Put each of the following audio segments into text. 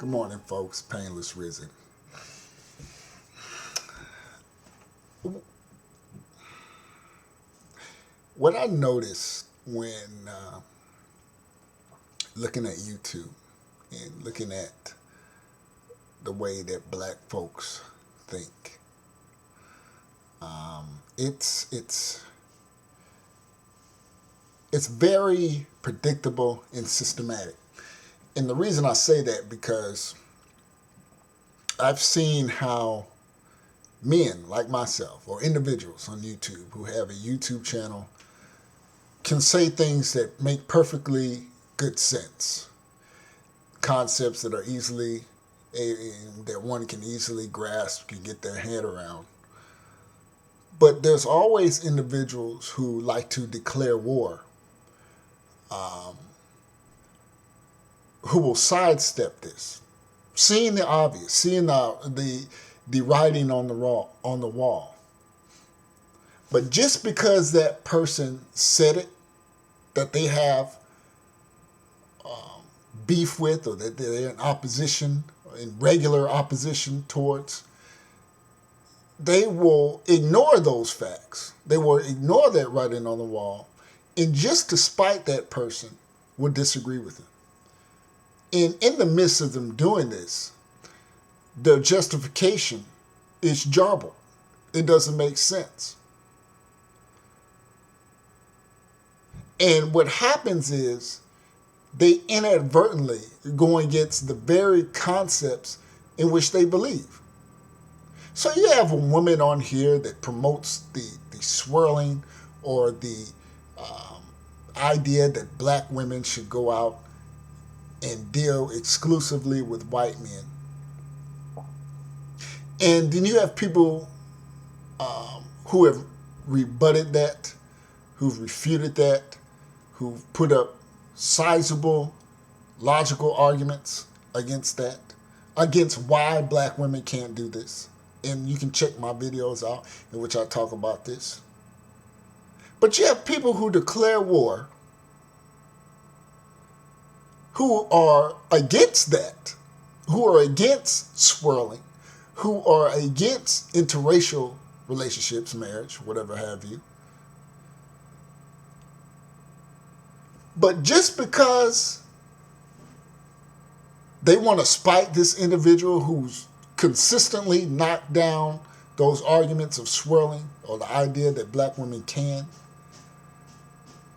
Good morning, folks. Painless Risen. What I noticed when looking at YouTube and looking at the way that black folks think, it's it's very predictable and systematic. And the reason I say that because I've seen how men like myself or individuals on YouTube who have a YouTube channel can say things that make perfectly good sense, concepts that are easily that one can easily grasp, can get their head around. But there's always individuals who like to declare war, um, who will sidestep this, seeing the obvious, seeing the writing on the wall. But just because that person said it, that they have beef with, or that they're in opposition, in regular opposition towards, they will ignore those facts. They will ignore that writing on the wall, and just to spite that person, will disagree with him. And in the midst of them doing this, their justification is jarbled. It doesn't make sense. And what happens is they inadvertently go against the very concepts in which they believe. So you have a woman on here that promotes the swirling or the idea that black women should go out and deal exclusively with white men. And then you have people who have rebutted that, who've refuted that, who've put up sizable, logical arguments against that, against why black women can't do this. And you can check my videos out in which I talk about this. But you have people who declare war, who are against that, who are against swirling, who are against interracial relationships, marriage, whatever have you. But just because they want to spite this individual who's consistently knocked down those arguments of swirling or the idea that black women can,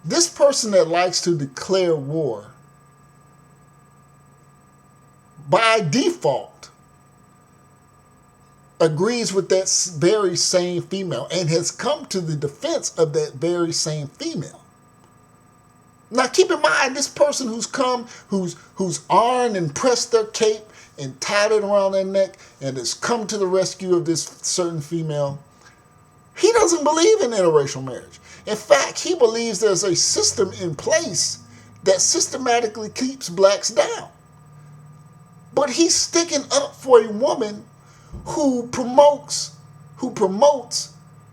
this person that likes to declare war, by default, agrees with that very same female and has come to the defense of that very same female. Now keep in mind, this person who's come, who's armed and pressed their cape and tied it around their neck and has come to the rescue of this certain female, he doesn't believe in interracial marriage. In fact, he believes there's a system in place that systematically keeps blacks down. But he's sticking up for a woman who promotes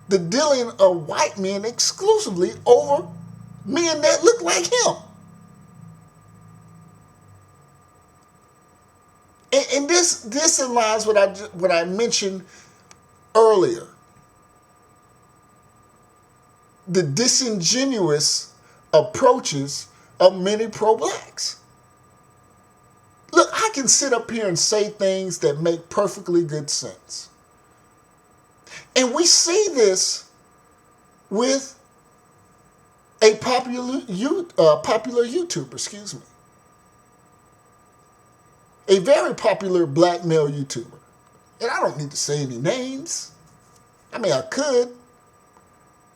the dealing of white men exclusively over men that look like him. And this aligns with what I mentioned earlier. The disingenuous approaches of many pro-blacks. Look, I can sit up here and say things that make perfectly good sense. And we see this with a popular YouTuber, a very popular black male YouTuber. And I don't need to say any names. I mean, I could,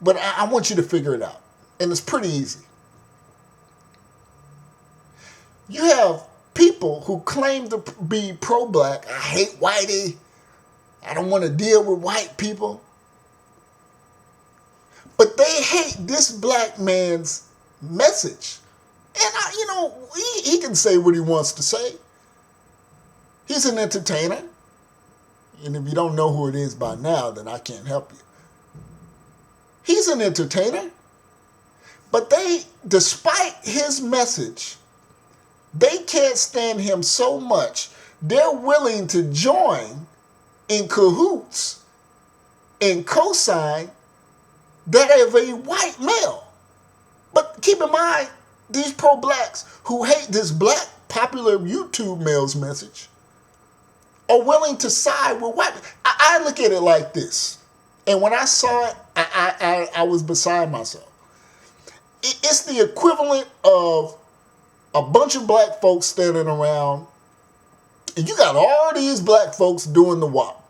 but I want you to figure it out. And it's pretty easy. You have people who claim to be pro-black. I hate whitey. I don't want to deal with white people. But they hate this black man's message. And, he can say what he wants to say. He's an entertainer. And if you don't know who it is by now, then I can't help you. He's an entertainer. But despite his message, they can't stand him so much they're willing to join in cahoots and co-sign that of a white male. But keep in mind, these pro-blacks who hate this black popular YouTube male's message are willing to side with white. I look at it like this, and when I saw it, I was beside myself. It's the equivalent of a bunch of black folks standing around, and you got all these black folks doing the WAP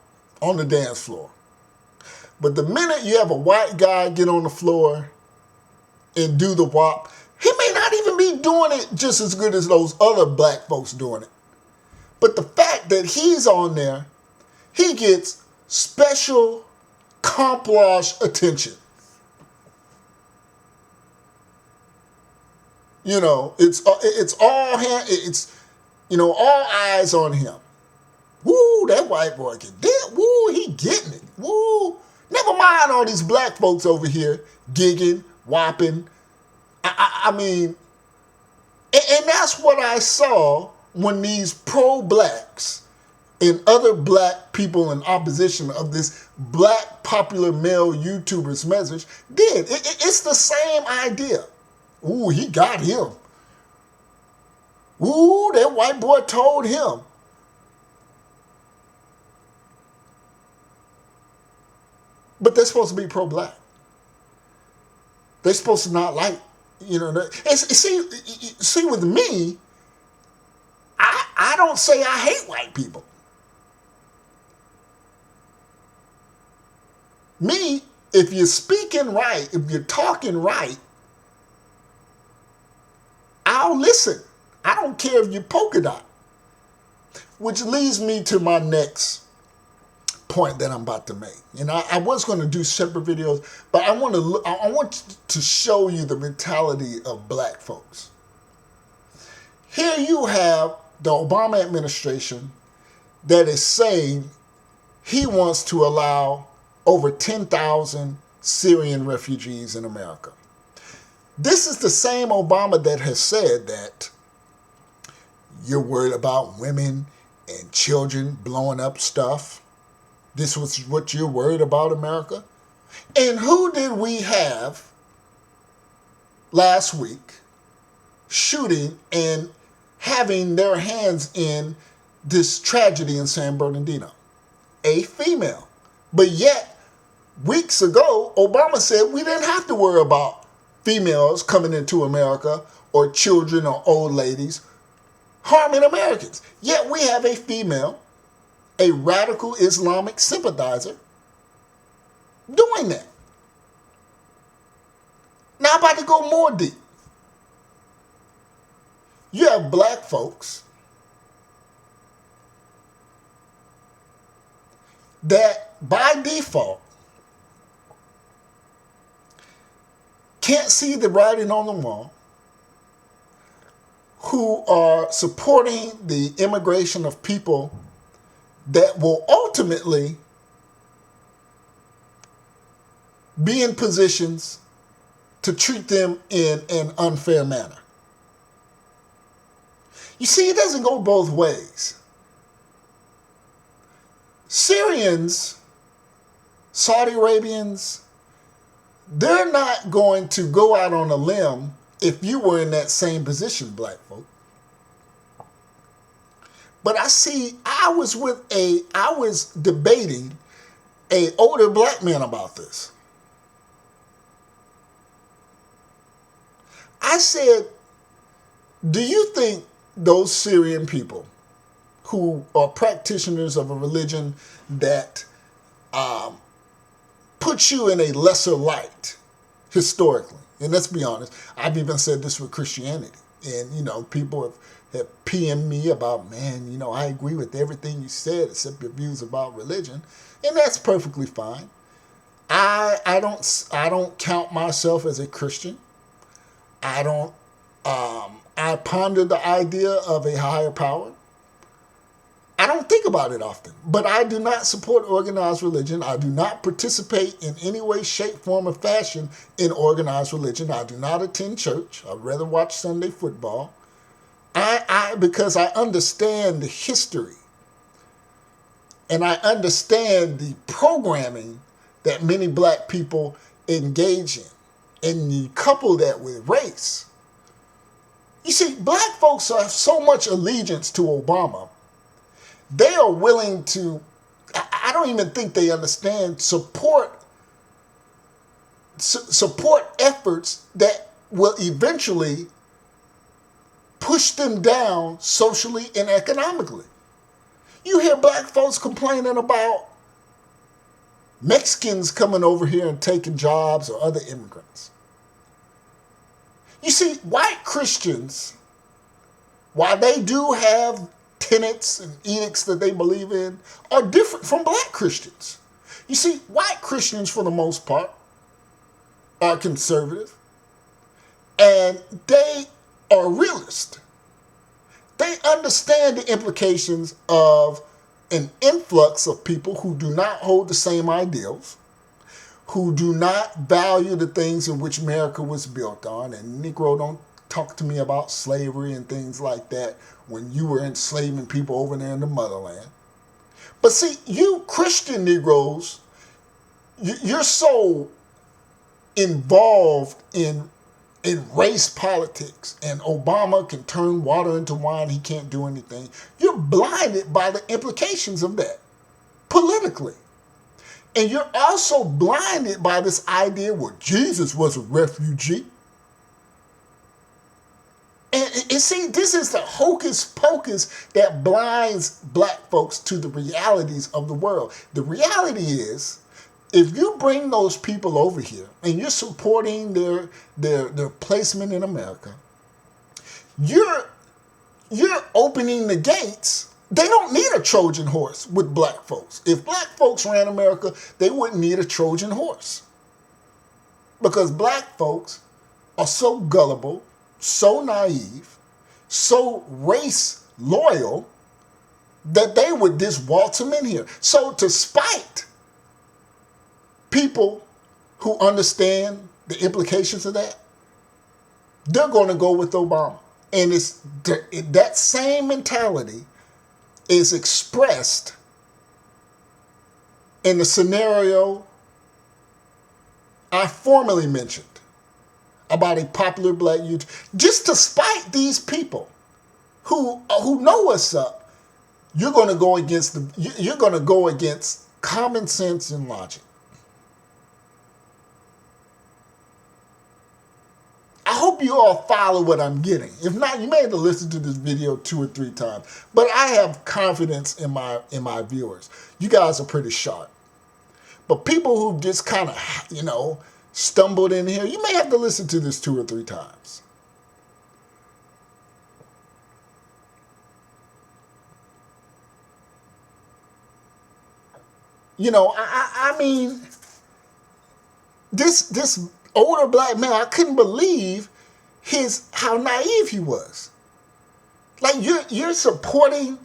on the dance floor. But the minute you have a white guy get on the floor and do the WAP, he may not even be doing it just as good as those other black folks doing it. But the fact that he's on there, he gets special camouflage attention. You know, it's all all eyes on him. Woo, that white boy can dance. Woo, he getting it. Woo. Never mind all these black folks over here gigging, whopping. I mean, and that's what I saw when these pro-blacks and other black people in opposition of this black popular male YouTuber's message did. It's the same idea. Ooh, he got him. Ooh, that white boy told him. But they're supposed to be pro-black. They're supposed to not like, see, with me, I don't say I hate white people. Me, if you're speaking right, if you're talking right, I'll listen. I don't care if you're polka dot. Which leads me to my next point that I'm about to make. I was going to do separate videos, but I want to show you the mentality of black folks. Here you have the Obama administration that is saying he wants to allow over 10,000 Syrian refugees in America. This is the same Obama that has said that you're worried about women and children blowing up stuff. This was what you're worried about, America? And who did we have last week shooting and having their hands in this tragedy in San Bernardino? A female. But yet, weeks ago, Obama said we didn't have to worry about females coming into America or children or old ladies harming Americans. Yet we have a female, a radical Islamic sympathizer, doing that. Now I'm about to go more deep. You have black folks that by default can't see the writing on the wall, who are supporting the immigration of people that will ultimately be in positions to treat them in an unfair manner. You see, it doesn't go both ways. Syrians, Saudi Arabians, they're not going to go out on a limb if you were in that same position, black folk. But I was debating an older black man about this. I said, do you think those Syrian people who are practitioners of a religion that puts you in a lesser light historically, and let's be honest, I've even said this with Christianity, and people have PM'd me about, man, I agree with everything you said except your views about religion, and that's perfectly fine. I don't count myself as a Christian. I ponder the idea of a higher power. I don't think about it often, but I do not support organized religion. I do not participate in any way, shape, form, or fashion in organized religion. I do not attend church. I'd rather watch Sunday football. Because I understand the history and I understand the programming that many black people engage in, and you couple that with race. You see, black folks have so much allegiance to Obama, they are willing to, I don't even think they understand, support efforts that will eventually push them down socially and economically. You hear black folks complaining about Mexicans coming over here and taking jobs, or other immigrants. You see, white Christians, while they do have tenets and edicts that they believe in, are different from black Christians. You see, white Christians, for the most part, are conservative, and they are realist. They understand the implications of an influx of people who do not hold the same ideals, who do not value the things in which America was built on. And Negro, don't talk to me about slavery and things like that when you were enslaving people over there in the motherland. But see, you Christian Negroes, you're so involved in race politics, and Obama can turn water into wine, he can't do anything. You're blinded by the implications of that politically. And you're also blinded by this idea where Jesus was a refugee. And see, this is the hocus pocus that blinds black folks to the realities of the world. The reality is, if you bring those people over here and you're supporting their placement in America, you're opening the gates. They don't need a Trojan horse with black folks. If black folks ran America, they wouldn't need a Trojan horse. Because black folks are so gullible, so naive, so race loyal, that they would just waltz them in here. So to spite people who understand the implications of that, they're going to go with Obama. And it's that same mentality is expressed in the scenario I formerly mentioned about a popular black youth. Just to spite these people who know what's up, you're going to go against common sense and logic. I hope you all follow what I'm getting. If not, you may have to listen to this video 2 or 3 times. But I have confidence in my viewers. You guys are pretty sharp. But people who just kind of, stumbled in here, you may have to listen to this 2 or 3 times. I mean, this older black man, I couldn't believe how naive he was. Like, you're supporting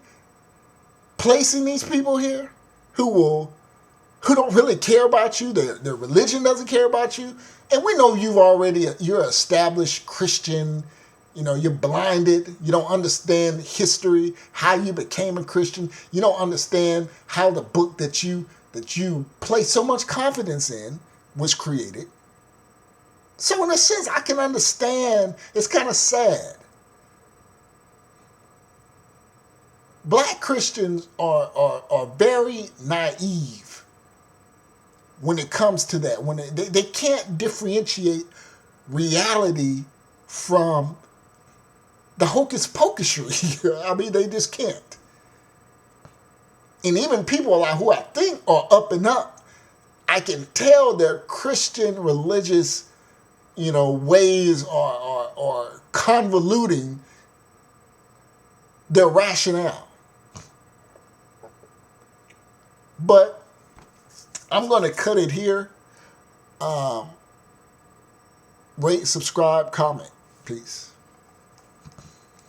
placing these people here who don't really care about you. Their religion doesn't care about you. And we know you're an established Christian. You're blinded. You don't understand history, how you became a Christian. You don't understand how the book that you place so much confidence in was created. So in a sense, I can understand. It's kind of sad. Black Christians are very naive when it comes to that. When they can't differentiate reality from the hocus pocusry. I mean, they just can't. And even people who I think are up and up, I can tell their Christian religious ways are convoluting their rationale. But I'm going to cut it here. Rate, subscribe, comment. Peace.